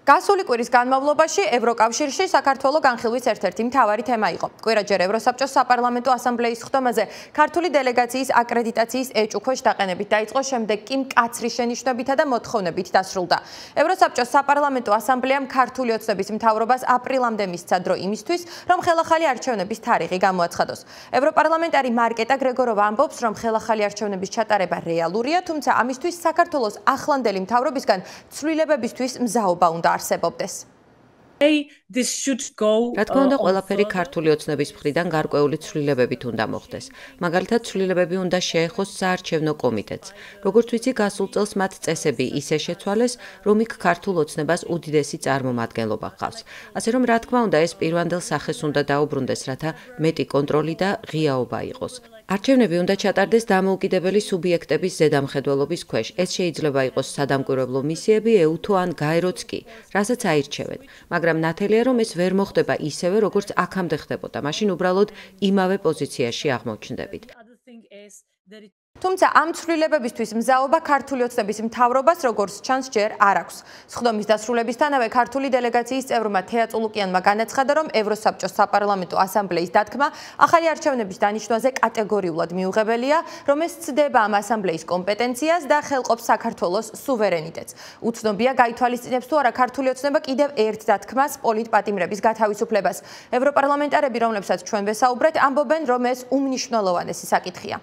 გასული კვირის განმავლობაში ევროკავშირში საქართველოს განხილვის ერთ-ერთი მთავარი თემა იყო. კვირაჯერ ევროსაბჭოს საპარლამენტო ასამბლეის ხდომაზე ქართული დელეგაციის აკრედიტაციის ეჭუქვეშ დაყენებით დაიწყო, შემდეგ კი მკაცრი შენიშვნებითა და მოთხოვნებით დასრულდა. ევროსაბჭოს საპარლამენტო ასამბლეამ ქართული ოცნების მთავრობას აპრილამდე მისცა დრო იმისთვის, რომ ხელახალი არჩევნების თარიღი გამოაცხადოს. ევროპარლამენტარი მარკეტა გრეგოროვა ამბობს, რომ ხელახალი არჩევნების ჩატარება რეალურია, თუმცა ამისთვის საქართველოს ახლანდელი მთავრობისგან ცვლილებებისთვის მზაობა უნდა არსებობდეს. რა თქმა უნდა, ყველაფერი ქართული ოცნების მხრიდან გარკვეული ცვლილებებით უნდა მოხდეს. მაგალითად, ცვლილებები უნდა შეეხოს საარჩევნო კომიტეტს. როგორც ვიცი, გასულ წელს მათ წესები ისე შეცვალეს, რომ იქ ქართულ ოცნებას უდიდესი წარმომადგენლობა ჰყავს. ასე რომ, რა თქმა უნდა, ეს პირვანდელ სახეს უნდა დაუბრუნდეს, რათა მეტი კონტროლი და ღიაობა იყოს. არჩევნები უნდა ჩატარდეს დამოუკიდებელი სუბიექტების ზედამხედველობის ქვეშ. ეს შეიძლება იყოს სადამკვირვებლო მისიები, ეუთო ან გაეროც კი, რასაც აირჩევენ. მაგრამ ნათელია, რომ ეს ვერ მოხდება ისევე, როგორც აქამდე ხდებოდა. მაშინ უბრალოდ იმავე პოზიციაში აღმოჩნდებით. თუმცა ამ ცვლილებებისთვის მზაობა ქართული ოცნების მთავრობას როგორც ჩანს ჯერ არ აქვს. სხდომის დასრულებისთანავე ქართული დელეგაციის წევრმა თეა წულუკიანმა განაცხადა, რომ ევროსაბჭოს საპარლამენტო ასამბლეის დათქმა ახალი არჩევნების დანიშნვაზე კატეგორიულად მიუღებელია, რომ ეს ცდება ამ ასამბლეის კომპეტენციას და ხელყოფს საქართველოს სუვერენიტეტს. უცნობია გაითვალისწინებს თუ არა ქართული ოცნება კიდევ ერთ დათქმას პოლიტპატიმრების გათავისუფლებას. ევროპარლამენტარები, რომლებსაც ჩვენ ვესაუბრეთ, ამბობენ, რომ ეს უმნიშვნელოვანესი საკითხია.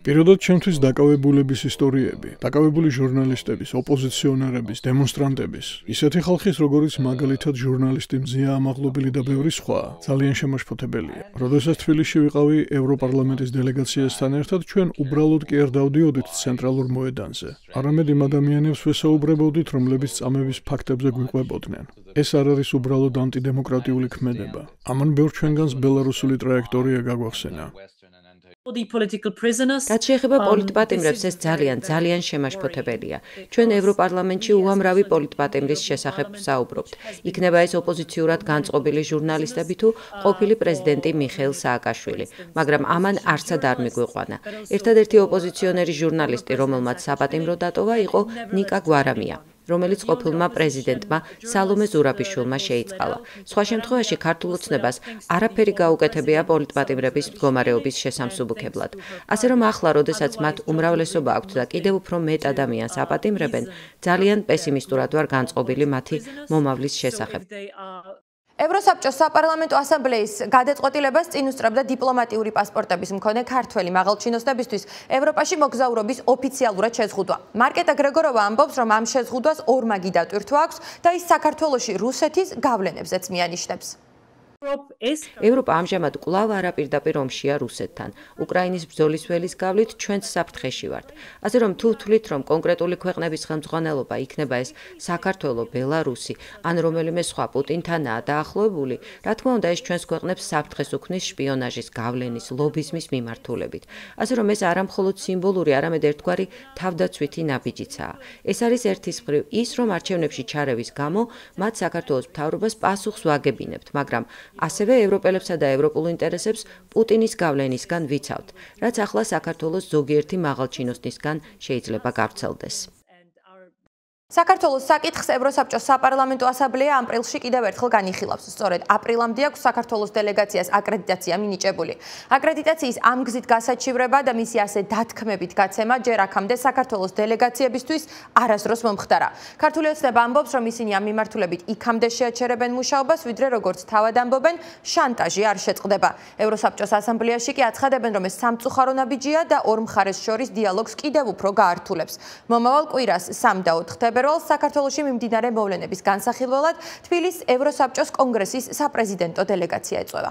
Პირადად ჩემთვის დაკავებულების ისტორიები, დაკავებული ჟურნალისტების, ოპოზიციონერების, დემონსტრანტების, ისეთი ხალხის, როგორიც მაგალითად ჟურნალისტი მზია ამაღლობილი და ბევრი სხვა, ძალიან შემაშფოთებელია. როდესაც თბილისში ვიყავი ევროპარლამენტის დელეგაციასთან ერთად, ჩვენ უბრალოდ კი არ დავდიოდით ცენტრალურ მოედანზე. არამედ იმ ადამიანებს ვესაუბრებოდით, რომლებიც წამების ფაქტებზე გვიყვებოდნენ. ეს არ არის უბრალოდ ანტიდემოკრატიული ქმედება. ამან ბევრ ჩვენგანს ბელარუსული ტრაექტორია გაგვახსენა. რაც შეეხება პოლიტპატიმრებს, ეს ძალიან შემაშფოთებელია. ჩვენ ევროპარლამენტში უამრავი პოლიტპატიმრის შესახებ ვსაუბრობთ. იქნება ეს ოპოზიციურად განწყობილი ჟურნალისტები თუ ყოფილი პრეზიდენტი მიხეილ სააკაშვილი, მაგრამ ამან არცად არ მიგვიყვანა. ერთადერთი ოპოზიციონერი ჟურნალისტი, რომელმაც საპატიმრო დატოვა, იყო ნიკა გვარამია, რომელიც ყოფილმა პრეზიდენტმა სალომე ზურაბიშვილმა შეიწყალა. სხვა შემთხვევაში ქართულ ოცნებას არაფერი გაუკეთებია პოლიტპატიმრების მდგომარეობის შესამსუბუქებლად. ასე რომ ახლა, როდესაც მათ უმრავლესობა აქვთ და კიდევ უფრო მეტ ადამიანს აპატიმრებენ, ძალიან პესიმისტურად ვარ განწყობილი მათი მომავლის შესახებ. ევროსაბჭოს საპარლამენტო ასამბლეის გადაწყვეტილებას წინ უსწრებდა დიპლომატიური პასპორტების მქონე ქართველი მაღალჩინოსნებისთვის ევროპაში მოგზაურობის ოფიციალურად შეზღუდვა. მარკეტა გრეგოროვა ამბობს, რომ ამ შეზღუდვას ორმაგი დატვირთვა აქვს და ის საქართველოში რუსეთის გავლენებზეც მიანიშნებს. ევროპა ამჟამად კვლავ არაპირდაპირ ომშია რუსეთთან. უკრაინის ბრძოლის ველის გავლით ჩვენც საფრთხეში ვართ. ასე რომ თუ ვთვლით, რომ კონკრეტული ქვეყნების ხელმძღვანელობა იქნება ეს საქართველო, ბელარუსი ან რომელიმე სხვა პუტინთანაა დაახლოებული, რა თქმა უნდა ეს ჩვენს ქვეყნებს საფრთხეს უქმნის შპიონაჟის, გავლენის, ლობიზმის მიმართულებით. ასე რომ ეს არა მხოლოდ სიმბოლური, არამედ ერთგვარი თავდაცვითი ნაბიჯიცაა. ეს არის ერთის მხრივ ის, რომ არჩევნებში ჩარევის გამო მათ საქართველოს მთავრობას პასუხს ვაგებინებთ, მაგრამ ასევე ევროპელებსა და ევროპულ ინტერესებს პუტინის გავლენისგან ვიცავთ, რაც ახლა საქართველოს ზოგიერთი მაღალჩინოსნისგან შეიძლება გავრცელდეს. საქართველოს საკითხს ევროსაბჭოს საპარლამენტო ასამბლეა აპრილში კიდევ ერთხელ განიხილავს. სწორედ აპრილამდე აქვს საქართველოს დელეგაციას აკრედიტაცია მინიჭებული. აკრედიტაციის ამ გზით გასაჩივრება და მისი ასე დათქმებით გაცემა ჯერ აქამდე საქართველოს დელეგაციებისთვის არასდროს მომხდარა. ქართული ოცნება ამბობს, რომ ისინი ამ მიმართულებით იქამდე შეაჩერებენ მუშაობას, ვიდრე როგორც თავად ამბობენ, შანტაჟი არ შეწყდება. ევროსაბჭოს ასამბლეაში კი აცხადებენ, რომ ეს სამწუხარო ნაბიჯია და ორ მხარეს შორის დიალოგს კიდევ უფრო გაართულებს. მომავალ კვირას 3 და 4 თებერვალს საქართველოში მიმდინარე მოვლენების განსახილველად თბილისის ევროსაბჭოს კონგრესის საპრეზიდენტო დელეგაცია ეწვევა.